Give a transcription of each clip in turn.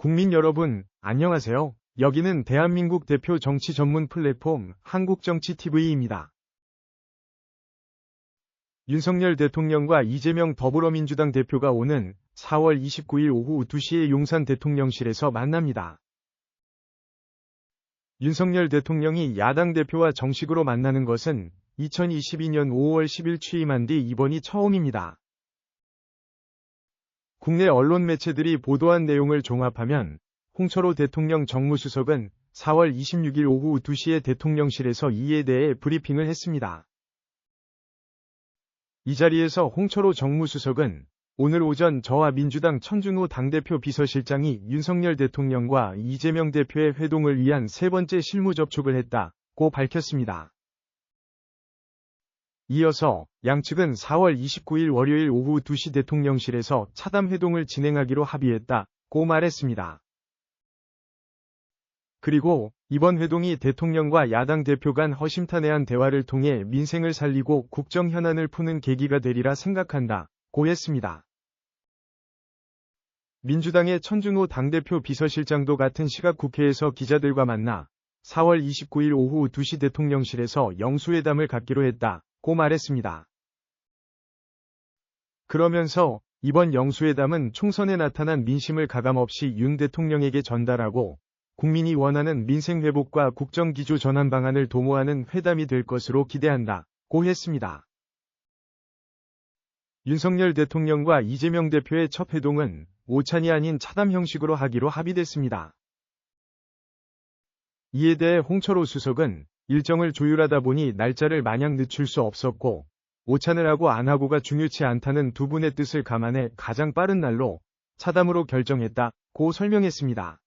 국민 여러분, 안녕하세요. 여기는 대한민국 대표 정치 전문 플랫폼 한국정치TV입니다. 윤석열 대통령과 이재명 더불어민주당 대표가 오는 4월 29일 오후 2시에 용산 대통령실에서 만납니다. 윤석열 대통령이 야당 대표와 정식으로 만나는 것은 2022년 5월 10일 취임한 뒤 이번이 처음입니다. 국내 언론 매체들이 보도한 내용을 종합하면 홍철호 대통령 정무수석은 4월 26일 오후 2시에 대통령실에서 이에 대해 브리핑을 했습니다. 이 자리에서 홍철호 정무수석은 오늘 오전 저와 민주당 천준호 당대표 비서실장이 윤석열 대통령과 이재명 대표의 회동을 위한 세 번째 실무 접촉을 했다고 밝혔습니다. 이어서 양측은 4월 29일 월요일 오후 2시 대통령실에서 차담 회동을 진행하기로 합의했다고 말했습니다. 그리고 이번 회동이 대통령과 야당 대표 간 허심탄회한 대화를 통해 민생을 살리고 국정 현안을 푸는 계기가 되리라 생각한다고 했습니다. 민주당의 천준호 당대표 비서실장도 같은 시각 국회에서 기자들과 만나 4월 29일 오후 2시 대통령실에서 영수회담을 갖기로 했다고 말했습니다. 그러면서 이번 영수회담은 총선에 나타난 민심을 가감없이 윤 대통령에게 전달하고 국민이 원하는 민생 회복과 국정 기조 전환 방안을 도모하는 회담이 될 것으로 기대한다고 했습니다. 윤석열 대통령과 이재명 대표의 첫 회동은 오찬이 아닌 차담 형식으로 하기로 합의됐습니다. 이에 대해 홍철호 수석은 일정을 조율하다 보니 날짜를 마냥 늦출 수 없었고 오찬을 하고 안 하고가 중요치 않다는 두 분의 뜻을 감안해 가장 빠른 날로 차담으로 결정했다고 설명했습니다.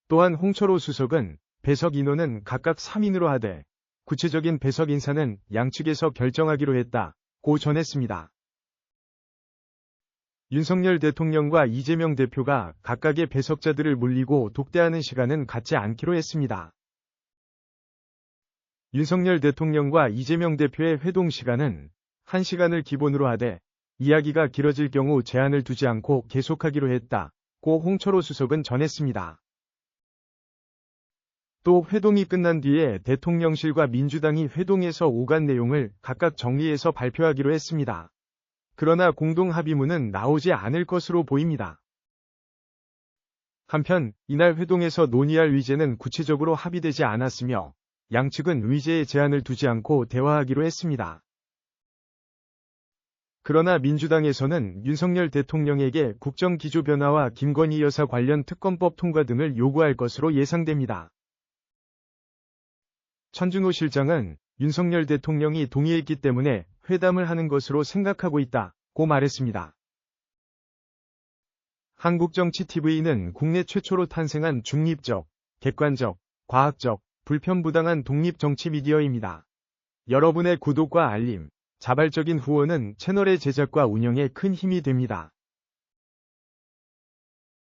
또한 홍철호 수석은 배석 인원은 각각 3인으로 하되 구체적인 배석 인사는 양측에서 결정하기로 했다고 전했습니다. 윤석열 대통령과 이재명 대표가 각각의 배석자들을 물리고 독대하는 시간은 갖지 않기로 했습니다. 윤석열 대통령과 이재명 대표의 회동 시간은 1시간을 기본으로 하되 이야기가 길어질 경우 제한을 두지 않고 계속하기로 했다고 홍철호 수석은 전했습니다. 또 회동이 끝난 뒤에 대통령실과 민주당이 회동에서 오간 내용을 각각 정리해서 발표하기로 했습니다. 그러나 공동 합의문은 나오지 않을 것으로 보입니다. 한편 이날 회동에서 논의할 의제는 구체적으로 합의되지 않았으며 양측은 의제에 제한을 두지 않고 대화하기로 했습니다. 그러나 민주당에서는 윤석열 대통령에게 국정 기조 변화와 김건희 여사 관련 특검법 통과 등을 요구할 것으로 예상됩니다. 천준호 실장은 윤석열 대통령이 동의했기 때문에 회담을 하는 것으로 생각하고 있다고 말했습니다. 한국정치TV는 국내 최초로 탄생한 중립적, 객관적, 과학적, 불편부당한 독립정치 미디어입니다. 여러분의 구독과 알림, 자발적인 후원은 채널의 제작과 운영에 큰 힘이 됩니다.